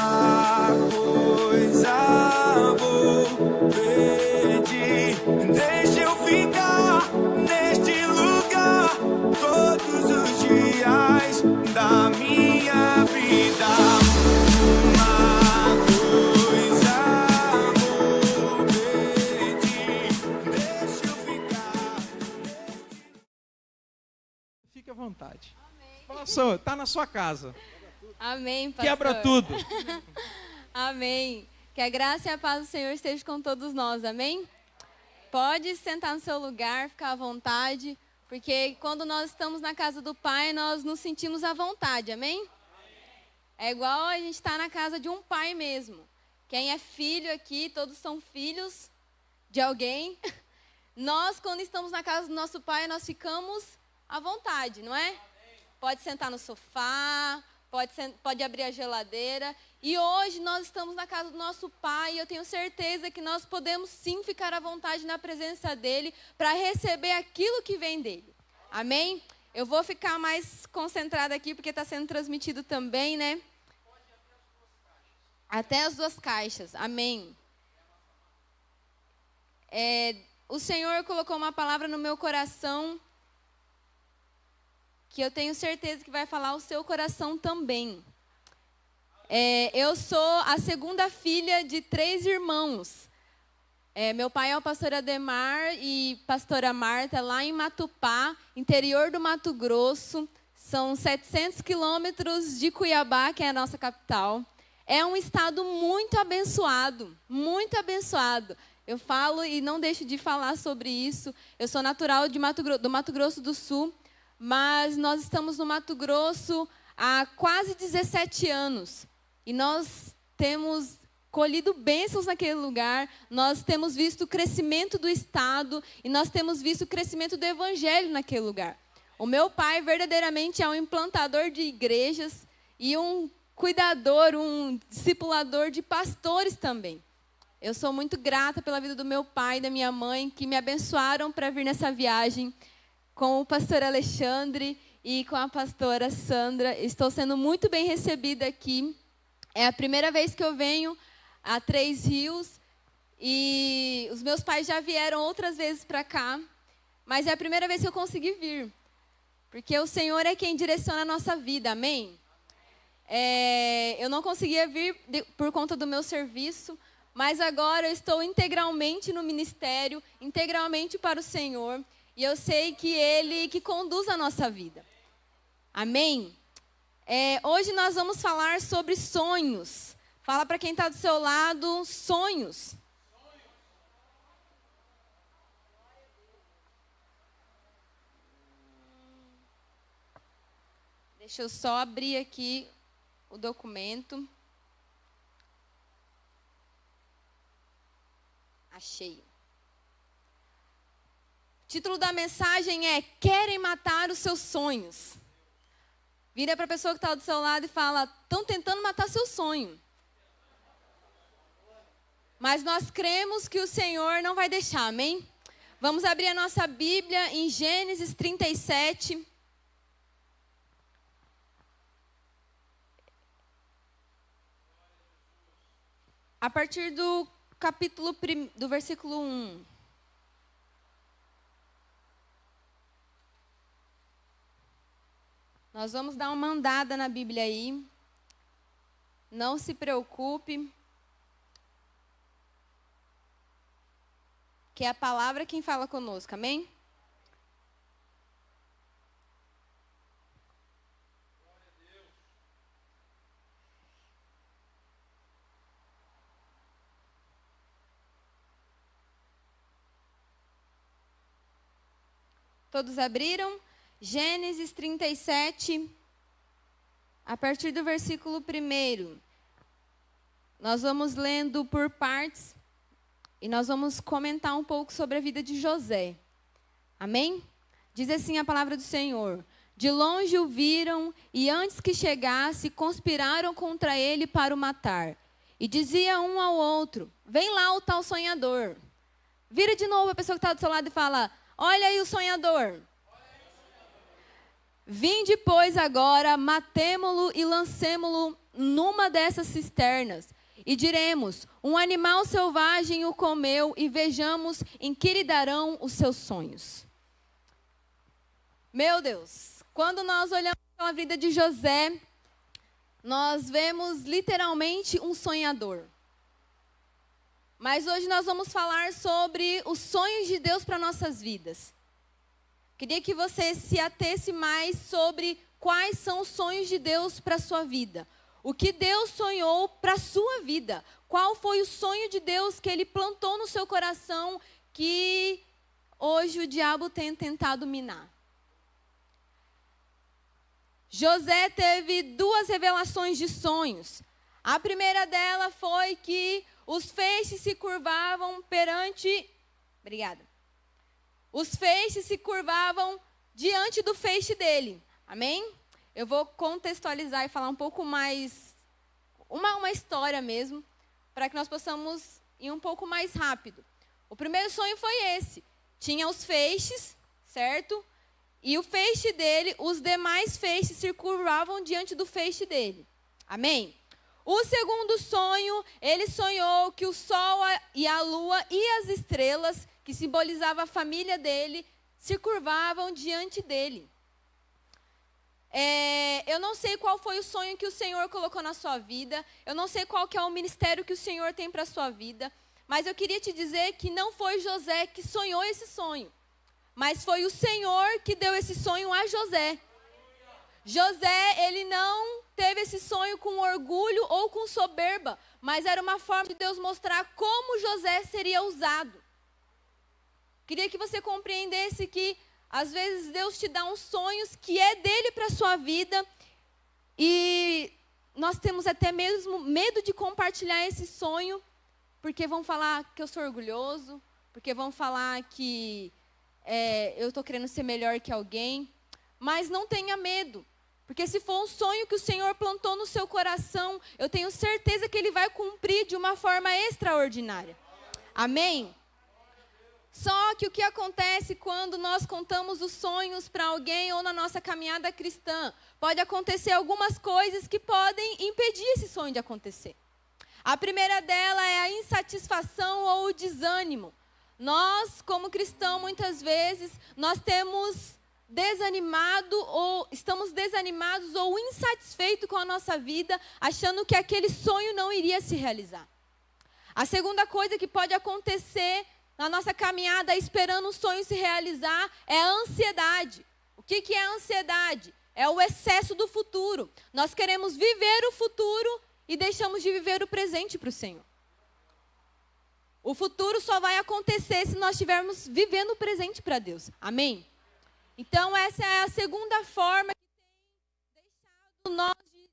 uma coisa vou pedir. Deixa eu ficar neste lugar todos os dias da minha vida. Uma coisa vou pedir. Deixa eu ficar. Fique à vontade. Pastor, está na sua casa. Amém, pastor. Quebra tudo. Amém. Que a graça e a paz do Senhor estejam com todos nós, amém? Pode sentar no seu lugar, ficar à vontade, porque quando nós estamos na casa do Pai, nós nos sentimos à vontade, amém? É igual a gente estar na casa de um pai mesmo. Quem é filho aqui, todos são filhos de alguém. Nós, quando estamos na casa do nosso Pai, nós ficamos à vontade, não é? Pode sentar no sofá, pode abrir a geladeira. E hoje nós estamos na casa do nosso Pai e eu tenho certeza que nós podemos sim ficar à vontade na presença dEle para receber aquilo que vem dEle. Amém? Eu vou ficar mais concentrada aqui porque está sendo transmitido também, né? Até as 2 caixas. Amém. O Senhor colocou uma palavra no meu coração que eu tenho certeza que vai falar ao seu coração também. Eu sou a segunda filha de 3 irmãos. Meu pai é o pastor Ademar e pastora Marta, lá em Matupá, interior do Mato Grosso. São 700 quilômetros de Cuiabá, que é a nossa capital. É um estado muito abençoado, muito abençoado. Eu falo e não deixo de falar sobre isso. Eu sou natural do Mato Grosso do Sul. Mas nós estamos no Mato Grosso há quase 17 anos. E nós temos colhido bênçãos naquele lugar. Nós temos visto o crescimento do estado. E nós temos visto o crescimento do evangelho naquele lugar. O meu pai verdadeiramente é um implantador de igrejas. E um cuidador, um discipulador de pastores também. Eu sou muito grata pela vida do meu pai e da minha mãe, que me abençoaram para vir nessa viagem. Com o pastor Alexandre e com a pastora Sandra. Estou sendo muito bem recebida aqui. É a primeira vez que eu venho a 3 Rios. E os meus pais já vieram outras vezes para cá. Mas é a primeira vez que eu consegui vir. Porque o Senhor é quem direciona a nossa vida, amém? Eu não conseguia vir por conta do meu serviço. Mas agora eu estou integralmente no ministério, integralmente para o Senhor. E eu sei que Ele que conduz a nossa vida. Amém? Hoje nós vamos falar sobre sonhos. Fala para quem está do seu lado, sonhos. Deixa eu só abrir aqui o documento. Achei. O título da mensagem é Querem matar os seus sonhos. Vira para a pessoa que está do seu lado e fala, estão tentando matar seu sonho. Mas nós cremos que o Senhor não vai deixar, amém? Vamos abrir a nossa Bíblia em Gênesis 37. A partir do do versículo 1. Nós vamos dar uma andada na Bíblia aí. Não se preocupe. Que é a palavra quem fala conosco, amém? Todos abriram? Gênesis 37, a partir do versículo 1. Nós vamos lendo por partes e nós vamos comentar um pouco sobre a vida de José. Amém? Diz assim a palavra do Senhor. De longe o viram e antes que chegasse, conspiraram contra ele para o matar. E dizia um ao outro, vem lá o tal sonhador. Vira de novo a pessoa que está do seu lado e fala, olha aí o sonhador. Vinde, pois, agora, matemo-lo e lancemo-lo numa dessas cisternas. E diremos: um animal selvagem o comeu, e vejamos em que lhe darão os seus sonhos. Meu Deus, quando nós olhamos para a vida de José, nós vemos literalmente um sonhador. Mas hoje nós vamos falar sobre os sonhos de Deus para nossas vidas. Queria que você se atesse mais sobre quais são os sonhos de Deus para a sua vida. O que Deus sonhou para a sua vida? Qual foi o sonho de Deus que Ele plantou no seu coração que hoje o diabo tem tentado minar? José teve 2 revelações de sonhos. A primeira dela foi que os feixes se curvavam perante... Obrigada. Os feixes se curvavam diante do feixe dele. Amém? Eu vou contextualizar e falar um pouco mais, uma história mesmo, para que nós possamos ir um pouco mais rápido. O primeiro sonho foi esse. Tinha os feixes, certo? E o feixe dele, os demais feixes se curvavam diante do feixe dele. Amém? O segundo sonho, ele sonhou que o sol e a lua e as estrelas, que simbolizavam a família dele, se curvavam diante dele. Eu não sei qual foi o sonho que o Senhor colocou na sua vida. Eu não sei qual que é o ministério que o Senhor tem para a sua vida. Mas eu queria te dizer que não foi José que sonhou esse sonho. Mas foi o Senhor que deu esse sonho a José. José, ele não teve esse sonho com orgulho ou com soberba. Mas era uma forma de Deus mostrar como José seria usado. Queria que você compreendesse que às vezes Deus te dá uns sonhos que é dele para a sua vida. E nós temos até mesmo medo de compartilhar esse sonho. Porque vão falar que eu sou orgulhoso. Porque vão falar que eu estou querendo ser melhor que alguém. Mas não tenha medo. Porque se for um sonho que o Senhor plantou no seu coração, eu tenho certeza que Ele vai cumprir de uma forma extraordinária. Amém? Só que o que acontece quando nós contamos os sonhos para alguém ou na nossa caminhada cristã? Pode acontecer algumas coisas que podem impedir esse sonho de acontecer. A primeira dela é a insatisfação ou o desânimo. Nós, como cristãos, muitas vezes, nós temos desanimado ou estamos desanimados ou insatisfeitos com a nossa vida, achando que aquele sonho não iria se realizar. A segunda coisa que pode acontecer na nossa caminhada, esperando o sonho se realizar, é a ansiedade. O que é a ansiedade? É o excesso do futuro. Nós queremos viver o futuro e deixamos de viver o presente para o Senhor. O futuro só vai acontecer se nós estivermos vivendo o presente para Deus. Amém? Então, essa é a segunda forma que tem deixado nós de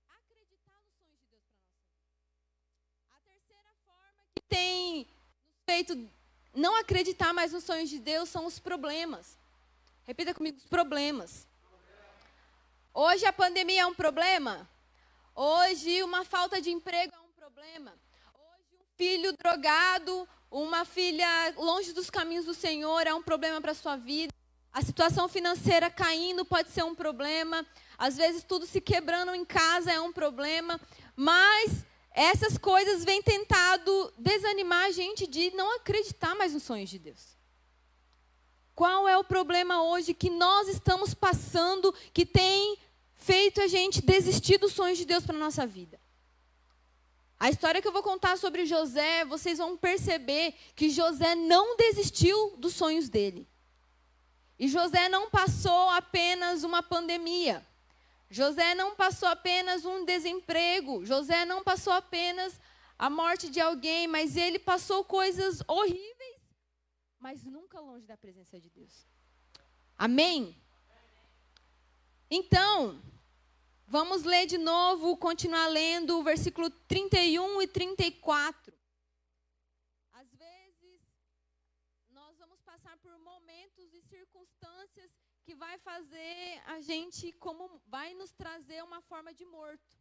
acreditar nos sonhos de Deus para nós. A terceira forma que tem feito não acreditar mais nos sonhos de Deus são os problemas. Repita comigo, os problemas. Hoje a pandemia é um problema. Hoje uma falta de emprego é um problema. Hoje um filho drogado, uma filha longe dos caminhos do Senhor é um problema para a sua vida. A situação financeira caindo pode ser um problema. Às vezes tudo se quebrando em casa é um problema. Mas essas coisas vêm tentado desanimar a gente de não acreditar mais nos sonhos de Deus. Qual é o problema hoje que nós estamos passando que tem feito a gente desistir dos sonhos de Deus para a nossa vida? A história que eu vou contar sobre José, vocês vão perceber que José não desistiu dos sonhos dele. E José não passou apenas uma pandemia. José não passou apenas um desemprego. José não passou apenas a morte de alguém, mas ele passou coisas horríveis, mas nunca longe da presença de Deus. Amém? Então, vamos ler de novo, continuar lendo o versículo 31 e 34. Às vezes, nós vamos passar por momentos e circunstâncias que vai fazer a gente, como vai nos trazer uma forma de morto.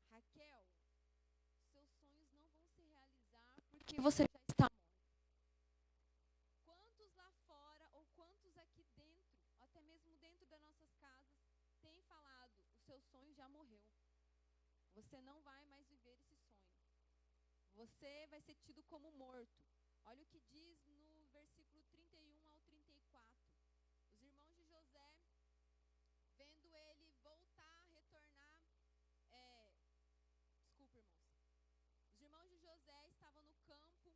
Raquel, seus sonhos não vão se realizar porque você já está morto. Quantos lá fora ou quantos aqui dentro, até mesmo dentro das nossas casas, têm morreu. Você não vai mais viver esse sonho. Você vai ser tido como morto. Olha o que diz no versículo 31 ao 34. Os irmãos de José, vendo ele voltar, retornar... Desculpa, irmãos. Os irmãos de José estavam no campo,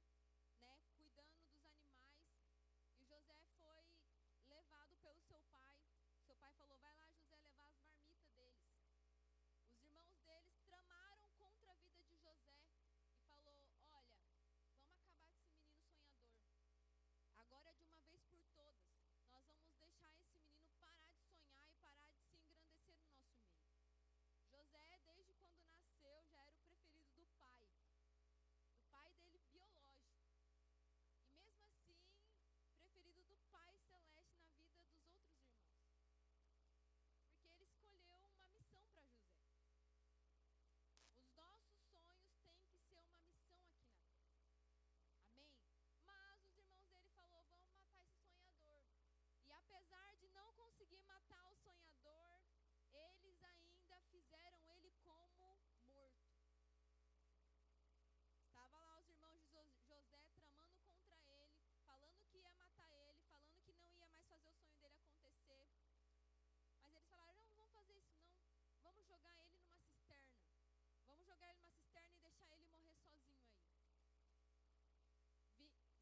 né, cuidando dos animais. E José foi levado pelo seu pai. Seu pai falou, vai lá, José, levar as marmitas deles. Os irmãos deles tramaram contra a vida de José e falou, olha, vamos acabar com esse menino sonhador. Agora é de uma vez por todas. Nós vamos deixar esse menino parar de sonhar e parar de se engrandecer no nosso meio. José, desde quando nasceu, já era o preferido do pai dele biológico. E mesmo assim, preferido do Pai Celeste na vida dos outros irmãos. Porque ele escolheu uma missão para José. Os nossos sonhos têm que ser uma missão aqui na terra. Amém? Mas os irmãos dele falaram, vamos matar esse sonhador. E apesar de não conseguir matar o sonhador, eles ainda fizeram ele como morto. Estava lá os irmãos de José tramando contra ele, falando que ia matar ele, falando que não ia mais fazer o sonho dele acontecer. Mas eles falaram, não vamos fazer isso não, vamos jogar ele numa cisterna. Vamos jogar ele numa cisterna e deixar ele morrer sozinho aí.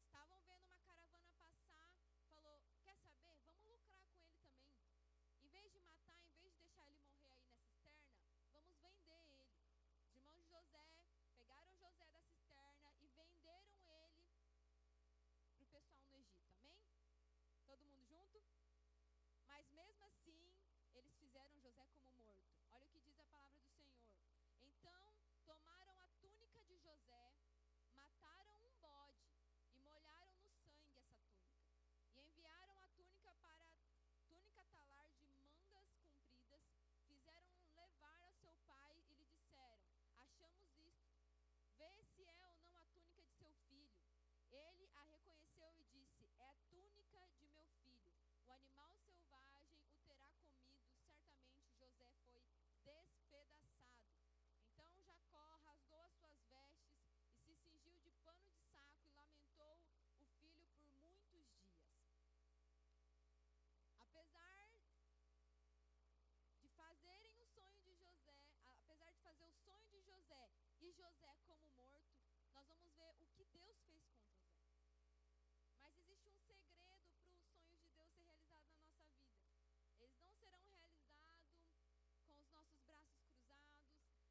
Estavam vendo uma caravana passar, falou, quer saber? Vamos lucrar com ele também. Em vez de matar, em vez de deixar ele morrer aí na cisterna, vamos vender ele. Os irmãos de José pegaram José da cisterna e venderam ele para o pessoal no Egito. Amém? Todo mundo junto? Mas mesmo assim, eles fizeram José como morto. Olha o que diz a palavra do Senhor. Então, tomaram a túnica de José, mataram um bode e molharam no sangue essa túnica. E enviaram a túnica para a túnica talar de mangas compridas, fizeram levar a seu pai e lhe disseram, achamos isto, vê se é ou não a túnica de seu filho. Ele a reconheceu e disse, é a túnica de meu filho. O animal selvagem o terá comido, certamente José foi despedaçado. Então Jacó rasgou as suas vestes e se cingiu de pano de saco e lamentou o filho por muitos dias. Apesar de fazerem o sonho de José, apesar de fazer o sonho de José e José como morto, nós vamos ver o que Deus fez com José. Mas existe um segredo para os sonhos de Deus ser realizados na nossa vida. Eles não serão realizados com os nossos braços cruzados,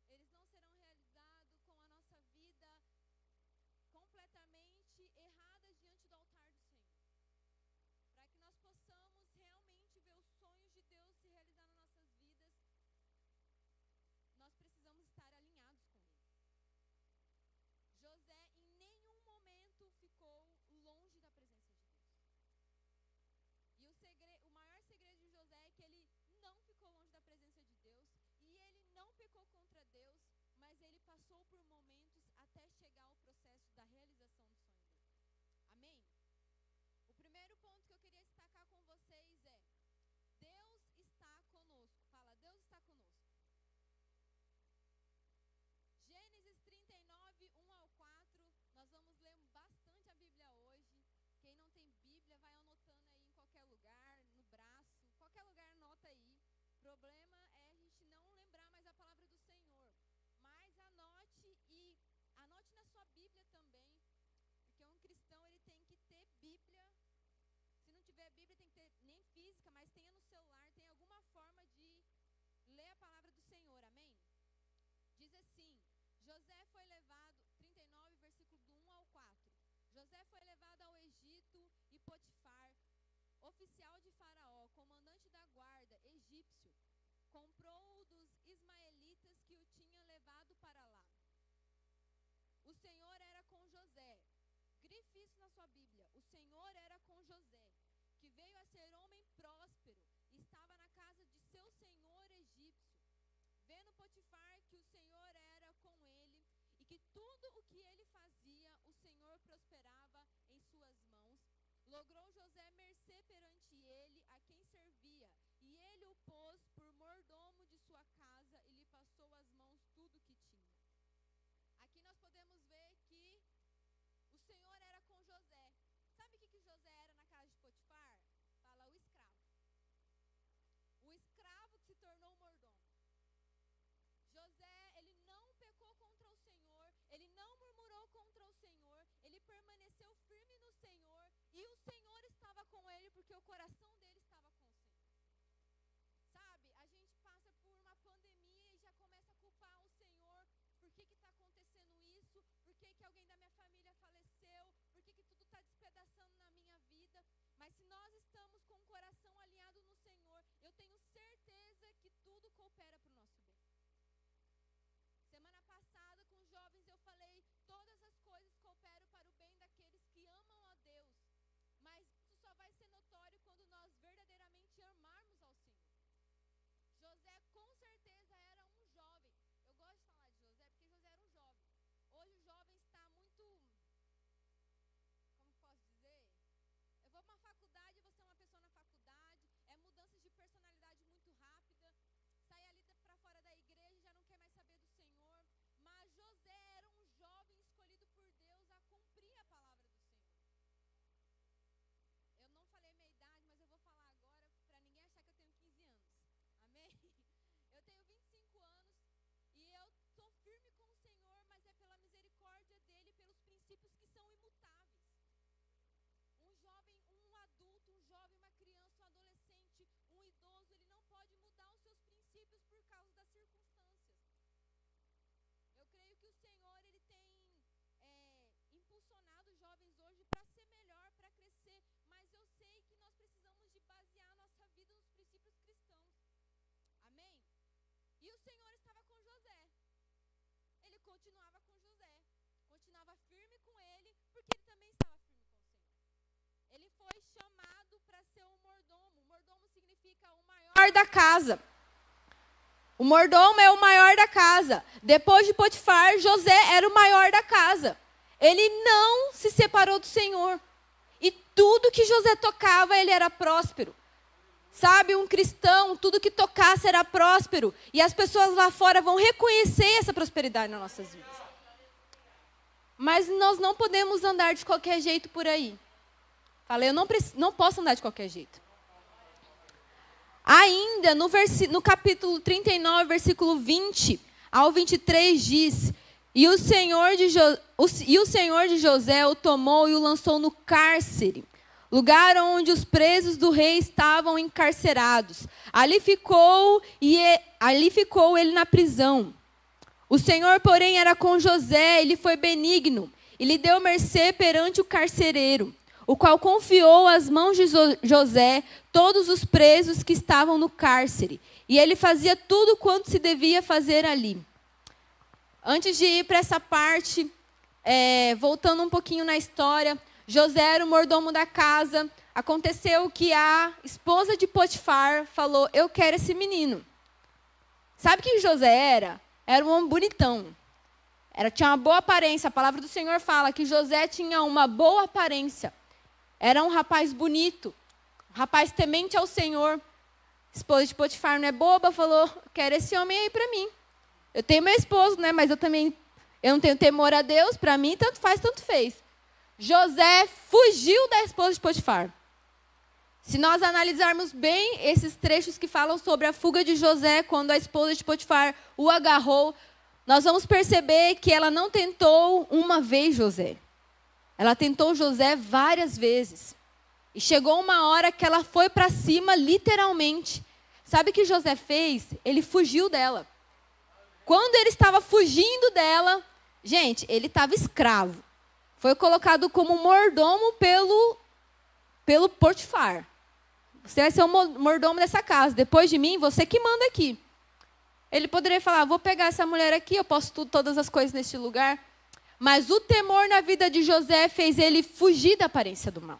eles não serão realizados com a nossa vida completamente errada diante do altar do Senhor. Para que nós possamos realmente ver os sonhos de Deus se realizar nas nossas vidas, nós precisamos estar alinhados com Ele. José em nenhum momento ficou longe da presença de Deus. E o maior segredo de José é que ele não ficou longe da presença de Deus. E ele não pecou contra Deus, mas ele passou por momentos até chegar ao processo da realização do sonho dele. Amém? O primeiro ponto que eu queria destacar com vocês é: Deus está conosco. Fala, Deus está conosco. Gênesis 39, 1 ao 4. Nós vamos ler bastante a Bíblia hoje. Quem não tem Bíblia, vai anotando aí em qualquer lugar, no braço. Qualquer lugar, anota aí. O problema é a gente não lembrar mais a palavra do Senhor. Mas anote na sua Bíblia também. Porque um cristão, ele tem que ter Bíblia. Se não tiver Bíblia, tem que ter nem física, mas tenha no celular. Tem alguma forma de ler a palavra do Senhor. Amém? Diz assim, José foi levado, 39, versículo do 1 ao 4. José foi levado ao Egito e Potifar, oficial de Faraó, comandante da guarda, egípcio, comprou-o dos ismaelitas que o tinham levado para lá. O Senhor era com José. Grife isso na sua Bíblia. O Senhor era com José, que veio a ser homem próspero, e estava na casa de seu senhor egípcio. Vendo Potifar que o Senhor era com ele e que tudo o que ele fazia, o Senhor prosperava em suas mãos, logrou José mercê perante ele, a quem servia, e ele o pôs por mordomo de sua casa e lhe coração dele estava com o Senhor. Sabe, a gente passa por uma pandemia e já começa a culpar o Senhor. Por que está acontecendo isso? Por que alguém da minha família faleceu? Por que tudo está despedaçando na minha vida? Mas se nós estamos com o coração alinhado no Senhor, eu tenho certeza que tudo coopera para o nosso bem. Semana passada, com os jovens, eu falei, todas as coisas cooperam para o bem daqueles que amam a Deus. Mas isso só vai ser notório quando nós verdadeiramente amarmos ao Senhor. José com certeza era um jovem. Eu gosto de falar de José porque José era um jovem. Hoje o jovem está muito, como posso dizer? Eu vou para uma faculdade, você é uma pessoa na faculdade, é mudanças de personalidade muito rápida, sai ali para fora da igreja e já não quer mais saber do Senhor. Mas José era um jovem escolhido por Deus a cumprir a palavra do Senhor. Eu não falei minha idade, mas eu vou falar agora para ninguém achar que eu tenho 15 anos. Amém? Eu tenho 25 anos e eu estou firme com o Senhor, mas é pela misericórdia dele, pelos princípios que são imutáveis. Um jovem, um adulto, um jovem, uma criança, um adolescente, um idoso, ele não pode mudar os seus princípios por causa das circunstâncias. Eu creio que o Senhor, ele tem impulsionado os jovens hoje para ser melhor, para crescer, mas eu sei que nós precisamos de basear a nossa vida nos princípios cristãos. Amém? E o Senhor estava com José. Ele continuava com José, continuava firme com ele, porque ele também estava firme com o Senhor. Ele foi chamado para ser um mordomo. Mordomo significa o maior da casa. O mordomo é o maior da casa. Depois de Potifar, José era o maior da casa. Ele não se separou do Senhor. E tudo que José tocava, ele era próspero. Sabe, um cristão, tudo que tocasse era próspero. E as pessoas lá fora vão reconhecer essa prosperidade nas nossas vidas. Mas nós não podemos andar de qualquer jeito por aí. Falei, eu não posso andar de qualquer jeito. Ainda no capítulo 39, versículo 20 ao 23 diz: E o Senhor de José o tomou e o lançou no cárcere, lugar onde os presos do rei estavam encarcerados. Ali ficou ele na prisão. O Senhor, porém, era com José, ele foi benigno, e lhe deu mercê perante o carcereiro, o qual confiou às mãos de José todos os presos que estavam no cárcere. E ele fazia tudo quanto se devia fazer ali. Antes de ir para essa parte, voltando um pouquinho na história, José era o mordomo da casa. Aconteceu que a esposa de Potifar falou, eu quero esse menino. Sabe quem José era? Era um homem bonitão. Tinha uma boa aparência. A palavra do Senhor fala que José tinha uma boa aparência. Era um rapaz bonito, um rapaz temente ao Senhor. A esposa de Potifar não é boba, falou, quero esse homem aí para mim. Eu tenho meu esposo, né? Mas eu não tenho temor a Deus, para mim tanto faz, tanto fez. José fugiu da esposa de Potifar. Se nós analisarmos bem esses trechos que falam sobre a fuga de José, quando a esposa de Potifar o agarrou, nós vamos perceber que ela não tentou uma vez José. Ela tentou José várias vezes. E chegou uma hora que ela foi para cima, literalmente. Sabe o que José fez? Ele fugiu dela. Quando ele estava fugindo dela, gente, ele estava escravo. Foi colocado como mordomo pelo Potifar. Você vai ser o mordomo dessa casa. Depois de mim, você que manda aqui. Ele poderia falar, vou pegar essa mulher aqui, eu posso todas as coisas neste lugar. Mas o temor na vida de José fez ele fugir da aparência do mal.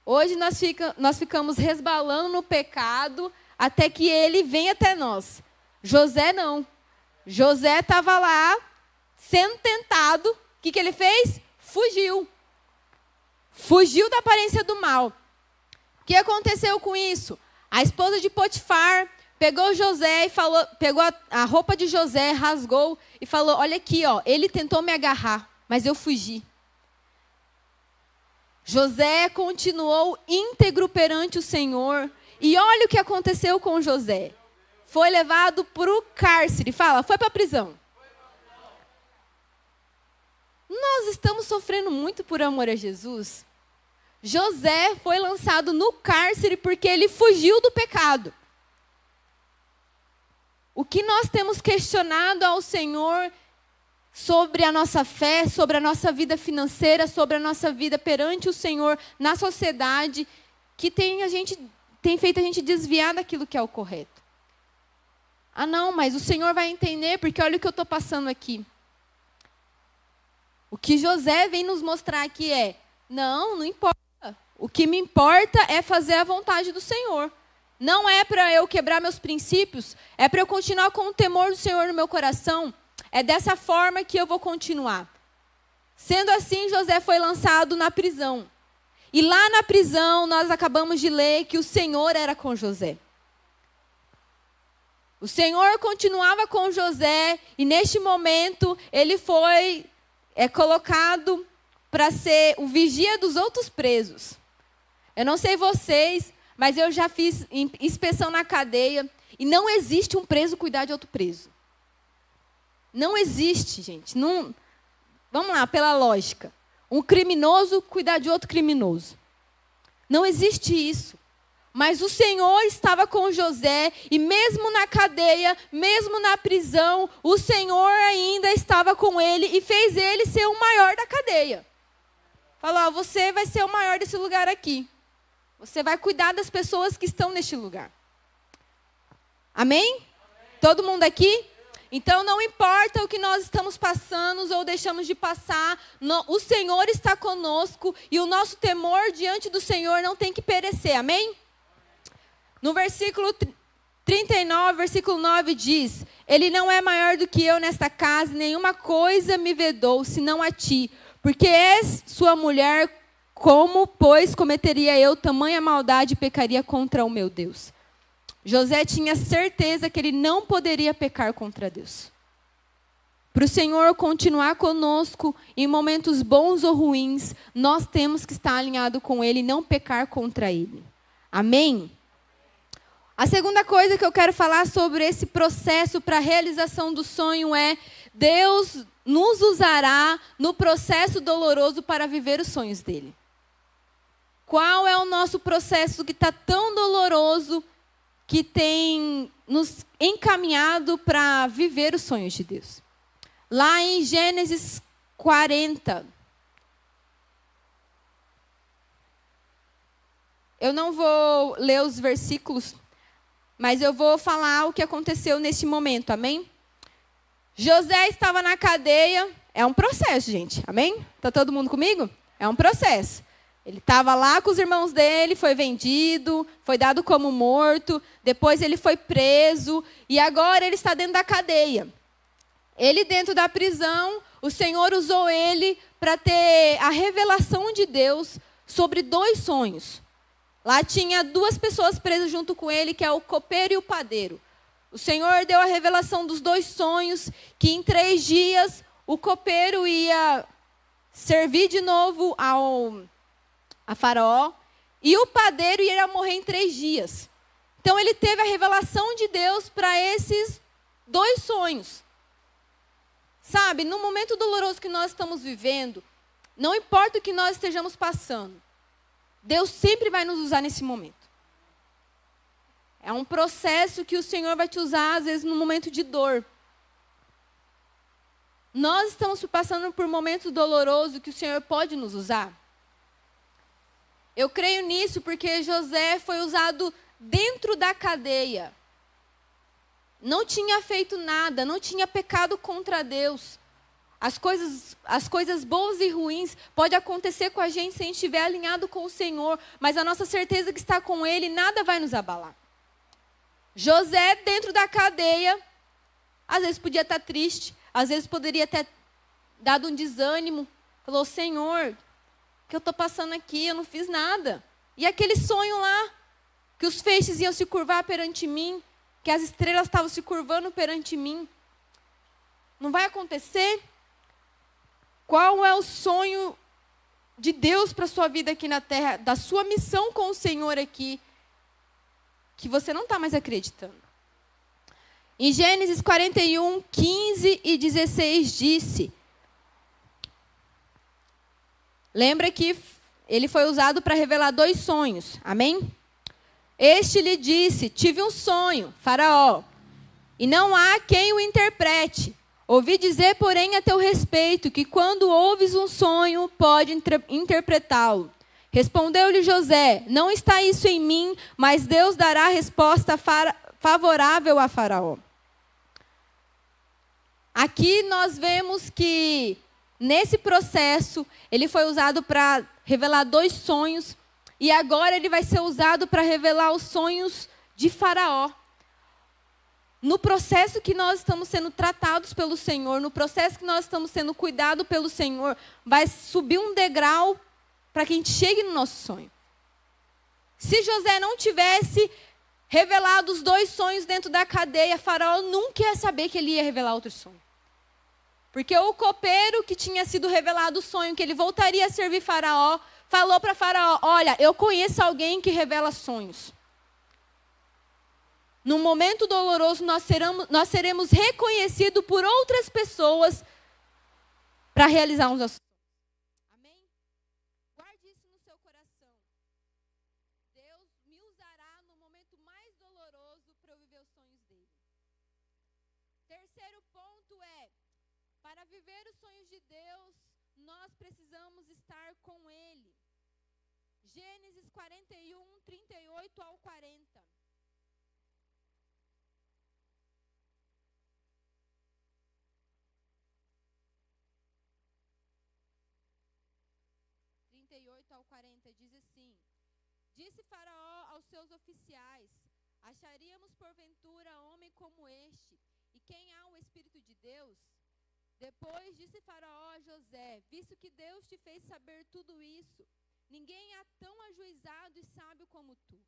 Hoje nós ficamos resbalando no pecado até que ele vem até nós. José não. José estava lá, sendo tentado. O que ele fez? Fugiu. Fugiu da aparência do mal. O que aconteceu com isso? A esposa de Potifar pegou José e falou, pegou a roupa de José, rasgou e falou, olha aqui, ó, ele tentou me agarrar, mas eu fugi. José continuou íntegro perante o Senhor. E olha o que aconteceu com José. Foi levado para o cárcere. Fala, foi para a prisão. Nós estamos sofrendo muito por amor a Jesus. José foi lançado no cárcere porque ele fugiu do pecado. O que nós temos questionado ao Senhor sobre a nossa fé, sobre a nossa vida financeira, sobre a nossa vida perante o Senhor na sociedade, que tem feito a gente desviar daquilo que é o correto. Ah, não, mas o Senhor vai entender, porque olha o que eu estou passando aqui. O que José vem nos mostrar aqui é, não importa. O que me importa é fazer a vontade do Senhor. Não é para eu quebrar meus princípios, é para eu continuar com o temor do Senhor no meu coração. É dessa forma que eu vou continuar. Sendo assim, José foi lançado na prisão. E lá na prisão, nós acabamos de ler que o Senhor era com José. O Senhor continuava com José e neste momento ele foi colocado para ser o vigia dos outros presos. Eu não sei vocês, mas eu já fiz inspeção na cadeia e não existe um preso cuidar de outro preso. Não existe, gente. Não... Vamos lá, pela lógica. Um criminoso cuidar de outro criminoso. Não existe isso. Mas o Senhor estava com José e mesmo na cadeia, mesmo na prisão, o Senhor ainda estava com ele e fez ele ser o maior da cadeia. Falou, você vai ser o maior desse lugar aqui. Você vai cuidar das pessoas que estão neste lugar. Amém? Todo mundo aqui? Então, não importa o que nós estamos passando ou deixamos de passar, o Senhor está conosco e o nosso temor diante do Senhor não tem que perecer. Amém? No versículo 39, versículo 9 diz, Ele não é maior do que eu nesta casa, nenhuma coisa me vedou, senão a ti, porque és sua mulher. Como, pois, cometeria eu tamanha maldade e pecaria contra o meu Deus? José tinha certeza que ele não poderia pecar contra Deus. Para o Senhor continuar conosco em momentos bons ou ruins, nós temos que estar alinhados com Ele e não pecar contra Ele. Amém? A segunda coisa que eu quero falar sobre esse processo para a realização do sonho é Deus nos usará no processo doloroso para viver os sonhos dele. Qual é o nosso processo que está tão doloroso que tem nos encaminhado para viver os sonhos de Deus? Lá em Gênesis 40. Eu não vou ler os versículos, mas eu vou falar o que aconteceu nesse momento, amém? José estava na cadeia, é um processo, gente, amém? Está todo mundo comigo? É um processo. Ele estava lá com os irmãos dele, foi vendido, foi dado como morto, depois ele foi preso e agora ele está dentro da cadeia. Ele dentro da prisão, o Senhor usou ele para ter a revelação de Deus sobre 2 sonhos. Lá tinha 2 pessoas presas junto com ele, que é o copeiro e o padeiro. O Senhor deu a revelação dos 2 sonhos, que em 3 dias o copeiro ia servir de novo a Faraó, e o padeiro ia morrer em 3 dias. Então ele teve a revelação de Deus para esses 2 sonhos. Sabe, no momento doloroso que nós estamos vivendo, não importa o que nós estejamos passando, Deus sempre vai nos usar nesse momento. É um processo que o Senhor vai te usar, às vezes, no momento de dor. Nós estamos passando por momentos dolorosos que o Senhor pode nos usar. Eu creio nisso porque José foi usado dentro da cadeia. Não tinha feito nada, não tinha pecado contra Deus. As coisas boas e ruins podem acontecer com a gente se a gente estiver alinhado com o Senhor, mas a nossa certeza que está com Ele, nada vai nos abalar. José, dentro da cadeia, às vezes podia estar triste, às vezes poderia ter dado um desânimo. Falou, Senhor, o que eu estou passando aqui? Eu não fiz nada. E aquele sonho lá, que os feixes iam se curvar perante mim, que as estrelas estavam se curvando perante mim. Não vai acontecer? Qual é o sonho de Deus para a sua vida aqui na terra, da sua missão com o Senhor aqui, que você não está mais acreditando? Em Gênesis 41, 15 e 16 disse... Lembra que ele foi usado para revelar 2 sonhos. Amém? Este lhe disse: tive um sonho, Faraó, e não há quem o interprete. Ouvi dizer, porém, a teu respeito, que quando ouves um sonho, pode interpretá-lo. Respondeu-lhe José: não está isso em mim, mas Deus dará resposta favorável a Faraó. Aqui nós vemos que, nesse processo, ele foi usado para revelar 2 sonhos, e agora ele vai ser usado para revelar os sonhos de Faraó. No processo que nós estamos sendo tratados pelo Senhor, no processo que nós estamos sendo cuidados pelo Senhor, vai subir um degrau para que a gente chegue no nosso sonho. Se José não tivesse revelado os 2 sonhos dentro da cadeia, Faraó nunca ia saber que ele ia revelar outro sonho. Porque o copeiro que tinha sido revelado o sonho, que ele voltaria a servir Faraó, falou para Faraó: olha, eu conheço alguém que revela sonhos. Num momento doloroso, nós seremos reconhecidos por outras pessoas para realizar uns nossos sonhos. Amém? Guarde isso no seu coração. Deus me usará no momento mais doloroso para eu viver os sonhos dele. Terceiro ponto é: para viver os sonhos de Deus, nós precisamos estar com ele. Gênesis 41, 38 ao 40. 38 ao 40 diz assim: disse Faraó aos seus oficiais: acharíamos porventura homem como este, e quem há o Espírito de Deus? Depois disse Faraó a José: visto que Deus te fez saber tudo isso, ninguém há tão ajuizado e sábio como tu.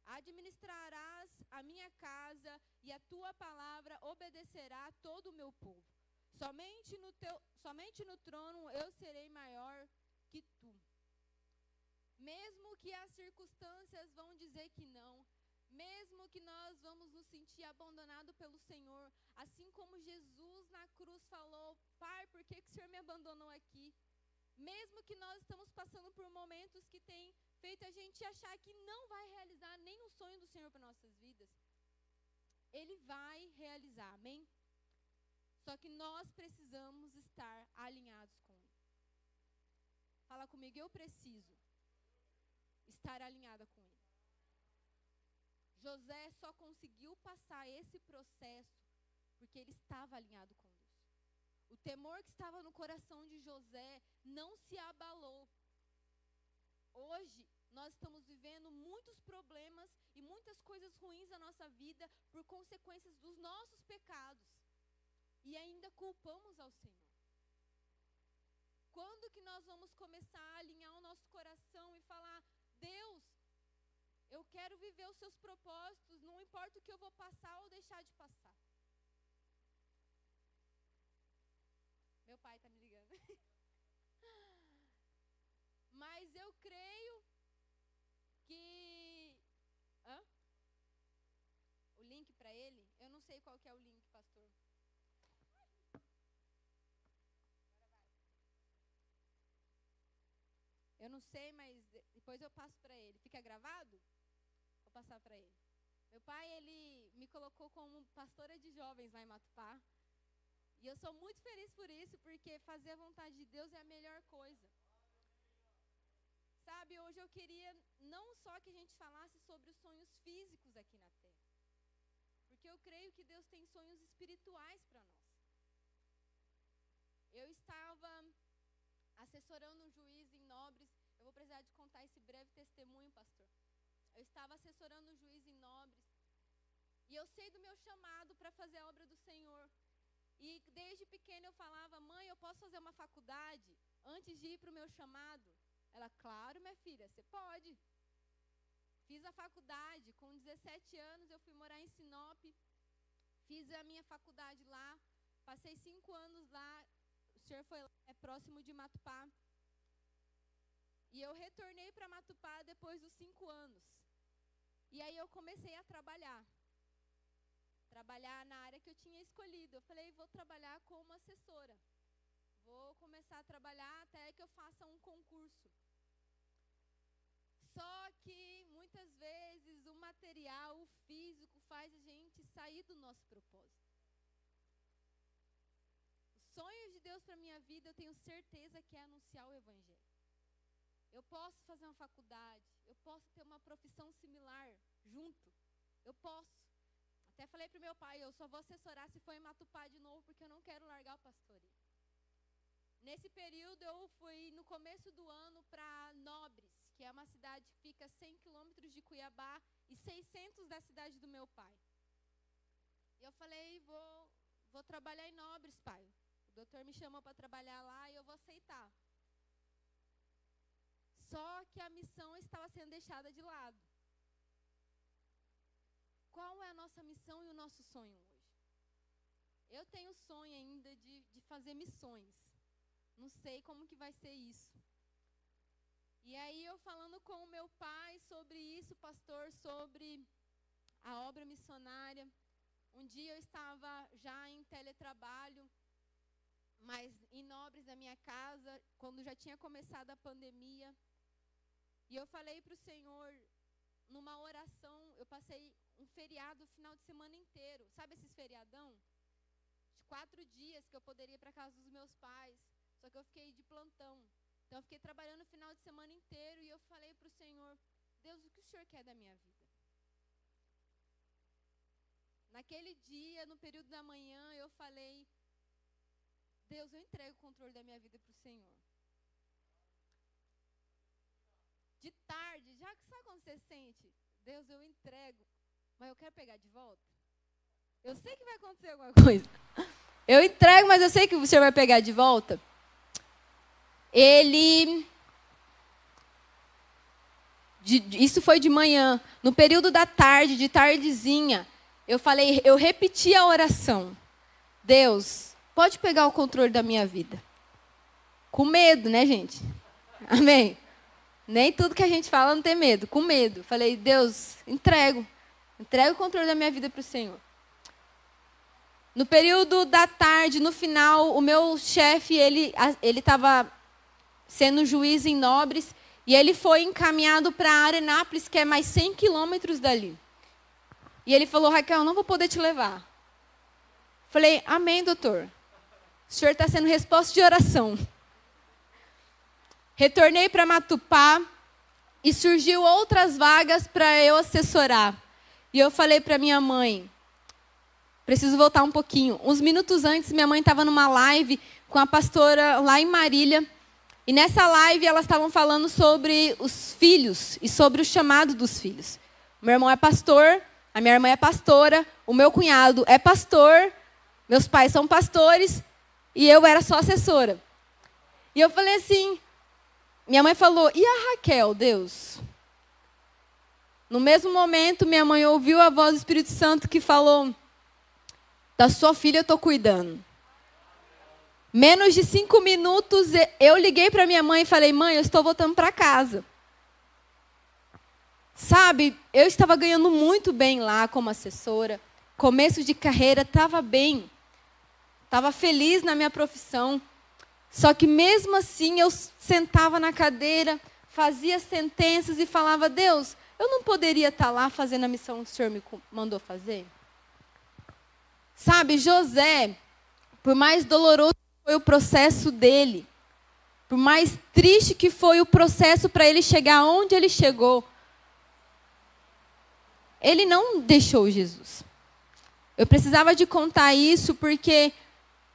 Administrarás a minha casa, e a tua palavra obedecerá a todo o meu povo. Somente no trono eu serei maior que tu. Mesmo que as circunstâncias vão dizer que não, mesmo que nós vamos nos sentir abandonados pelo Senhor, assim como Jesus na cruz falou: Pai, por que o Senhor me abandonou aqui? Mesmo que nós estamos passando por momentos que tem feito a gente achar que não vai realizar nenhum sonho do Senhor para nossas vidas, Ele vai realizar, amém? Só que nós precisamos estar alinhados com Ele. Fala comigo: eu preciso estar alinhada com Ele. José só conseguiu passar esse processo porque ele estava alinhado com Deus. O temor que estava no coração de José não se abalou. Hoje, nós estamos vivendo muitos problemas e muitas coisas ruins na nossa vida por consequências dos nossos pecados. E ainda culpamos ao Senhor. Quando que nós vamos começar a alinhar o nosso coração e falar: Deus, eu quero viver os seus propósitos, não importa o que eu vou passar ou deixar de passar. Meu pai está me ligando. Mas eu creio que... O link para ele? Eu não sei qual que é o link, pastor. Eu não sei, mas depois eu passo para ele. Fica gravado? Vou passar para ele. Meu pai, ele me colocou como pastora de jovens lá em Matupá. E eu sou muito feliz por isso, porque fazer a vontade de Deus é a melhor coisa. Sabe, hoje eu queria não só que a gente falasse sobre os sonhos físicos aqui na Terra. Porque eu creio que Deus tem sonhos espirituais para nós. Eu estava assessorando um juiz em Nobres. Eu vou precisar de contar esse breve testemunho, pastor. Eu estava assessorando um juiz em Nobres. E eu sei do meu chamado para fazer a obra do Senhor. E desde pequena eu falava: mãe, eu posso fazer uma faculdade antes de ir para o meu chamado? Ela: claro, minha filha, você pode. Fiz a faculdade. Com 17 anos eu fui morar em Sinop. Fiz a minha faculdade lá. Passei 5 anos lá. O senhor foi lá, é próximo de Matupá. E eu retornei para Matupá depois dos 5 anos. E aí eu comecei a trabalhar. Trabalhar na área que eu tinha escolhido. Eu falei: vou trabalhar como assessora. Vou começar a trabalhar até que eu faça um concurso. Só que muitas vezes o material, o físico, faz a gente sair do nosso propósito. Os sonhos de Deus para a minha vida, eu tenho certeza que é anunciar o Evangelho. Eu posso fazer uma faculdade, eu posso ter uma profissão similar junto, eu posso. Até falei para o meu pai, eu só vou assessorar se for em Matupá de novo, porque eu não quero largar o pastoreio. Nesse período, eu fui no começo do ano para Nobres, que é uma cidade que fica a 100 quilômetros de Cuiabá e 600 da cidade do meu pai. E eu falei, vou trabalhar em Nobres, pai. O doutor me chamou para trabalhar lá e eu vou aceitar. Só que a missão estava sendo deixada de lado. Qual é a nossa missão e o nosso sonho hoje? Eu tenho sonho ainda de fazer missões. Não sei como que vai ser isso. E aí eu falando com o meu pai sobre isso, pastor, sobre a obra missionária. Um dia eu estava já em teletrabalho, mas em Nobres da minha casa, quando já tinha começado a pandemia. E eu falei para o Senhor, numa oração, eu passei um feriado o final de semana inteiro. Sabe esses feriadão? De 4 dias que eu poderia ir para a casa dos meus pais. Só que eu fiquei de plantão. Então eu fiquei trabalhando o final de semana inteiro e eu falei para o Senhor, Deus, o que o Senhor quer da minha vida? Naquele dia, no período da manhã, eu falei, Deus, eu entrego o controle da minha vida para o Senhor. De tarde, já que sabe quando você sente, Deus, eu entrego, mas eu quero pegar de volta. Eu sei que vai acontecer alguma coisa. Eu entrego, mas eu sei que o Senhor vai pegar de volta. Isso foi de manhã. No período da tarde, de tardezinha, eu repeti a oração. Deus, pode pegar o controle da minha vida. Com medo, né, gente? Amém? Nem tudo que a gente fala não tem medo, com medo. Falei, Deus, entrego o controle da minha vida para o Senhor. No período da tarde, no final, o meu chefe, ele estava sendo juiz em Nobres, e ele foi encaminhado para Arenápolis, que é mais 100 quilômetros dali. E ele falou, Raquel, não vou poder te levar. Falei, amém, doutor. O senhor está sendo resposta de oração. Retornei para Matupá e surgiu outras vagas para eu assessorar. E eu falei para minha mãe, preciso voltar um pouquinho. Uns minutos antes, minha mãe estava numa live com a pastora lá em Marília. E nessa live, elas estavam falando sobre os filhos e sobre o chamado dos filhos. O meu irmão é pastor, a minha irmã é pastora, o meu cunhado é pastor, meus pais são pastores e eu era só assessora. E eu falei assim, minha mãe falou, e a Raquel, Deus? No mesmo momento, minha mãe ouviu a voz do Espírito Santo que falou, da sua filha eu estou cuidando. Menos de 5 minutos, eu liguei para minha mãe e falei, mãe, eu estou voltando para casa. Sabe, eu estava ganhando muito bem lá como assessora. Começo de carreira, estava bem. Estava feliz na minha profissão. Só que mesmo assim, eu sentava na cadeira, fazia sentenças e falava, Deus, eu não poderia estar lá fazendo a missão que o Senhor me mandou fazer? Sabe, José, por mais doloroso foi o processo dele, por mais triste que foi o processo para ele chegar onde ele chegou, ele não deixou Jesus. Eu precisava de contar isso porque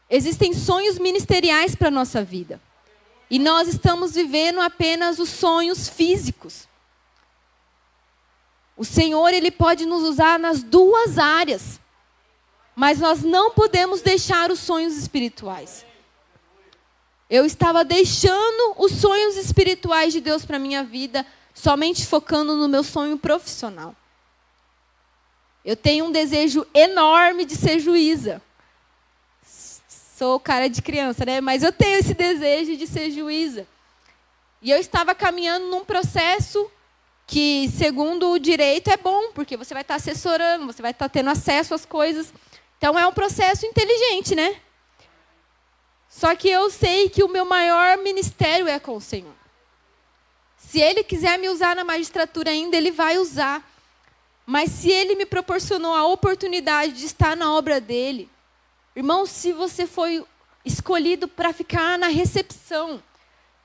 existem sonhos ministeriais para a nossa vida. E nós estamos vivendo apenas os sonhos físicos. O Senhor, Ele pode nos usar nas 2 áreas. Mas nós não podemos deixar os sonhos espirituais. Eu estava deixando os sonhos espirituais de Deus para a minha vida, somente focando no meu sonho profissional. Eu tenho um desejo enorme de ser juíza. Sou cara de criança, né? Mas eu tenho esse desejo de ser juíza. E eu estava caminhando num processo que, segundo o direito, é bom, porque você vai estar assessorando, você vai estar tendo acesso às coisas. Então, é um processo inteligente, né? Só que eu sei que o meu maior ministério é com o Senhor. Se Ele quiser me usar na magistratura ainda, Ele vai usar. Mas se Ele me proporcionou a oportunidade de estar na obra dEle, irmão, se você foi escolhido para ficar na recepção,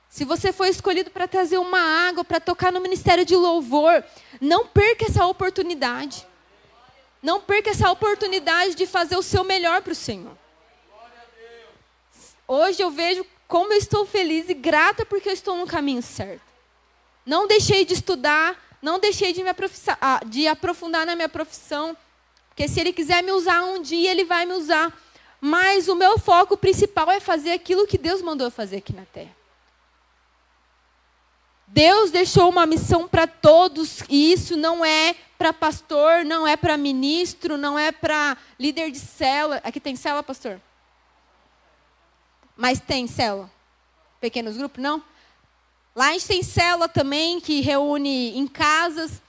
se você foi escolhido para trazer uma água, para tocar no ministério de louvor, não perca essa oportunidade. Não perca essa oportunidade de fazer o seu melhor para o Senhor. Hoje eu vejo como eu estou feliz e grata porque eu estou no caminho certo. Não deixei de estudar, não deixei de aprofundar na minha profissão, porque se Ele quiser me usar um dia, Ele vai me usar. Mas o meu foco principal é fazer aquilo que Deus mandou eu fazer aqui na terra. Deus deixou uma missão para todos, e isso não é para pastor, não é para ministro, não é para líder de célula. Aqui tem célula, pastor? Mas tem célula? Pequenos grupos, não? Lá a gente tem célula também, que reúne em casas.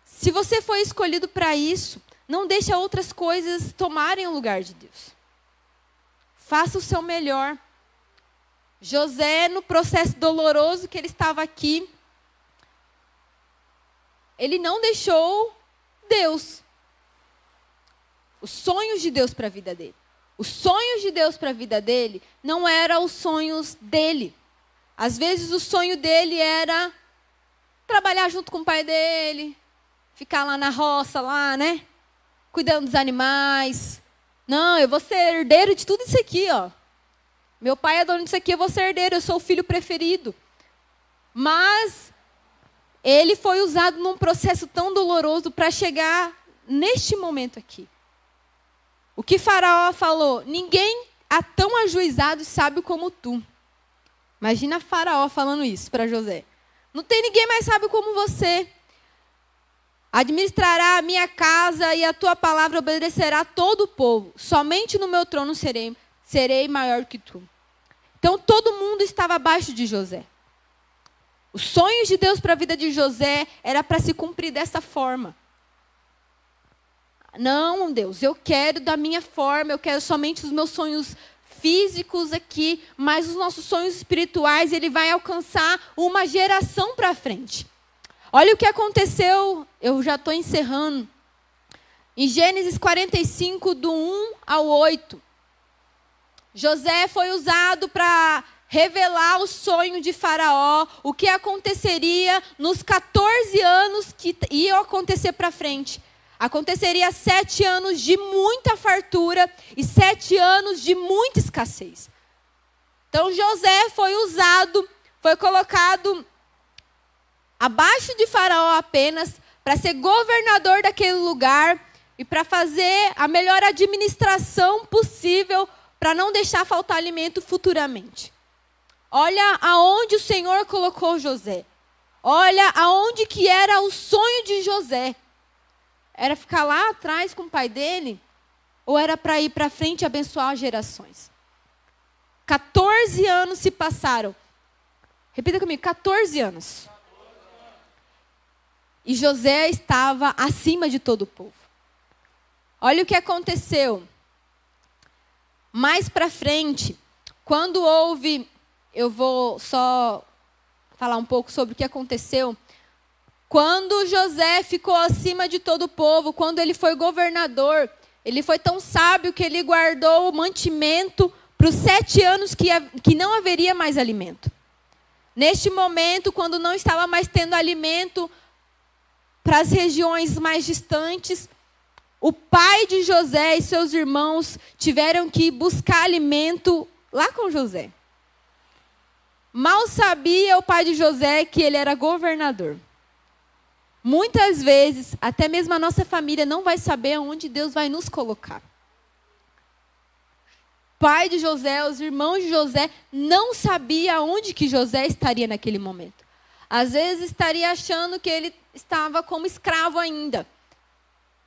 Se você foi escolhido para isso, não deixe outras coisas tomarem o lugar de Deus. Faça o seu melhor. José, no processo doloroso que ele estava aqui, ele não deixou Deus. Os sonhos de Deus para a vida dele. Os sonhos de Deus para a vida dele não eram os sonhos dele. Às vezes o sonho dele era trabalhar junto com o pai dele, ficar lá na roça, lá, né? Cuidando dos animais. Não, eu vou ser herdeiro de tudo isso aqui, ó. Meu pai é dono disso aqui, eu vou ser herdeiro, eu sou o filho preferido. Mas ele foi usado num processo tão doloroso para chegar neste momento aqui. O que Faraó falou? Ninguém há tão ajuizado e sábio como tu. Imagina Faraó falando isso para José. Não tem ninguém mais sábio como você. Administrará a minha casa e a tua palavra obedecerá a todo o povo. Somente no meu trono serei maior que tu. Então todo mundo estava abaixo de José. Os sonhos de Deus para a vida de José era para se cumprir dessa forma. Não, Deus, eu quero da minha forma, eu quero somente os meus sonhos físicos aqui, mas os nossos sonhos espirituais, Ele vai alcançar uma geração para frente. Olha o que aconteceu, eu já estou encerrando. Em Gênesis 45, do 1 ao 8. José foi usado para revelar o sonho de Faraó, o que aconteceria nos 14 anos que iam acontecer para frente. Aconteceria 7 anos de muita fartura e 7 anos de muita escassez. Então José foi usado, foi colocado abaixo de Faraó apenas, para ser governador daquele lugar e para fazer a melhor administração possível para não deixar faltar alimento futuramente. Olha aonde o Senhor colocou José. Olha aonde que era o sonho de José. Era ficar lá atrás com o pai dele? Ou era para ir para frente e abençoar as gerações? 14 anos se passaram. Repita comigo, 14 anos. E José estava acima de todo o povo. Olha o que aconteceu. Mais para frente, quando houve... Eu vou só falar um pouco sobre o que aconteceu. Quando José ficou acima de todo o povo, quando ele foi governador, ele foi tão sábio que ele guardou o mantimento para os 7 anos que não haveria mais alimento. Neste momento, quando não estava mais tendo alimento para as regiões mais distantes, o pai de José e seus irmãos tiveram que buscar alimento lá com José. Mal sabia o pai de José que ele era governador. Muitas vezes, até mesmo a nossa família não vai saber onde Deus vai nos colocar. O pai de José, os irmãos de José, não sabia onde que José estaria naquele momento. Às vezes estaria achando que ele estava como escravo ainda.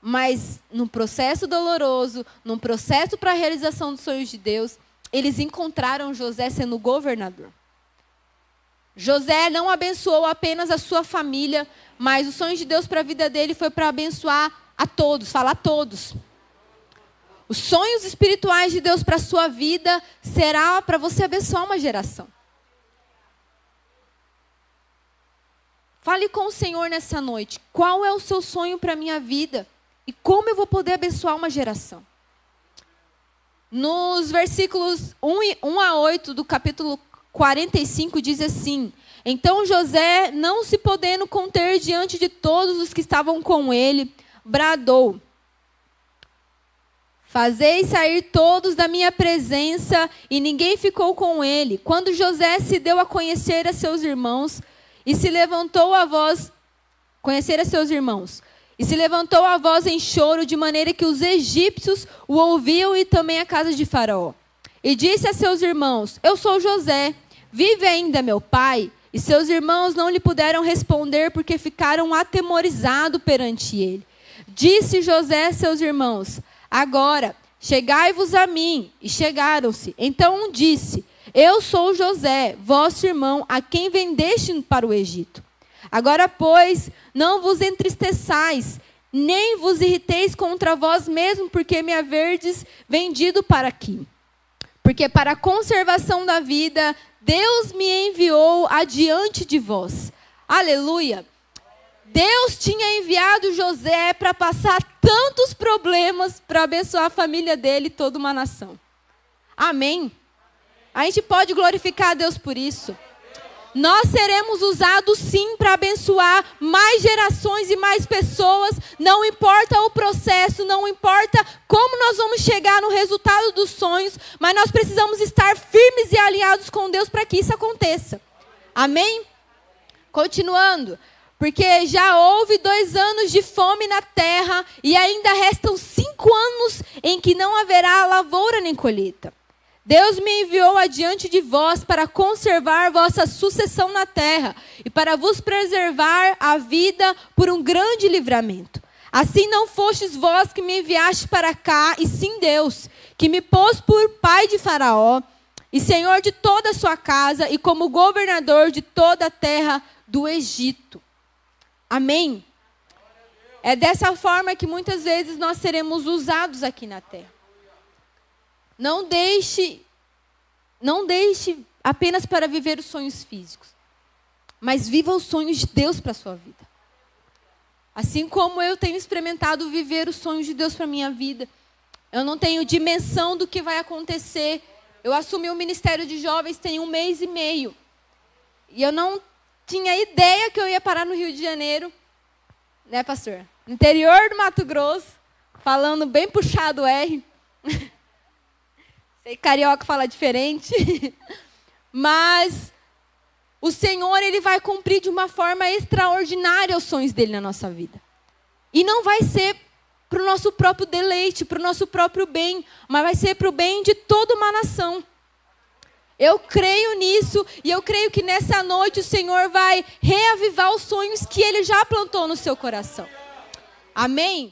Mas num processo doloroso, num processo para a realização dos sonhos de Deus, eles encontraram José sendo governador. José não abençoou apenas a sua família, mas o sonho de Deus para a vida dele foi para abençoar a todos, falar a todos. Os sonhos espirituais de Deus para a sua vida será para você abençoar uma geração. Fale com o Senhor nessa noite. Qual é o seu sonho para a minha vida? E como eu vou poder abençoar uma geração? Nos versículos 1 a 8 do capítulo 45 diz assim: Então José, não se podendo conter diante de todos os que estavam com ele, bradou: Fazei sair todos da minha presença, e ninguém ficou com ele. Quando José se deu a conhecer a seus irmãos, e se levantou a voz, em choro, de maneira que os egípcios o ouviam e também a casa de Faraó. E disse a seus irmãos: Eu sou José, vive ainda meu pai? E seus irmãos não lhe puderam responder, porque ficaram atemorizados perante ele. Disse José a seus irmãos: Agora, chegai-vos a mim. E chegaram-se. Então um disse: Eu sou José, vosso irmão, a quem vendeste para o Egito. Agora, pois, não vos entristeçais, nem vos irriteis contra vós mesmos, porque me haverdes vendido para aqui. Porque para a conservação da vida, Deus me enviou adiante de vós. Aleluia! Deus tinha enviado José para passar tantos problemas para abençoar a família dele e toda uma nação. Amém? A gente pode glorificar a Deus por isso. Nós seremos usados sim para abençoar mais gerações e mais pessoas. Não importa o processo, não importa como nós vamos chegar no resultado dos sonhos, mas nós precisamos estar firmes e alinhados com Deus para que isso aconteça. Amém? Continuando. Porque já houve 2 anos de fome na terra e ainda restam 5 anos em que não haverá lavoura nem colheita. Deus me enviou adiante de vós para conservar vossa sucessão na terra e para vos preservar a vida por um grande livramento. Assim não fostes vós que me enviaste para cá, e sim Deus, que me pôs por pai de Faraó e senhor de toda a sua casa e como governador de toda a terra do Egito. Amém? É dessa forma que muitas vezes nós seremos usados aqui na terra. Não deixe apenas para viver os sonhos físicos, mas viva os sonhos de Deus para a sua vida. Assim como eu tenho experimentado viver os sonhos de Deus para a minha vida, eu não tenho dimensão do que vai acontecer. Eu assumi o Ministério de Jovens tem 1 mês e meio. E eu não tinha ideia que eu ia parar no Rio de Janeiro, né, pastor? No interior do Mato Grosso, falando bem puxado o R. Sei que carioca fala diferente. Mas o Senhor, Ele vai cumprir de uma forma extraordinária os sonhos dEle na nossa vida. E não vai ser para o nosso próprio deleite, para o nosso próprio bem, mas vai ser para o bem de toda uma nação. Eu creio nisso e eu creio que nessa noite o Senhor vai reavivar os sonhos que Ele já plantou no seu coração. Amém?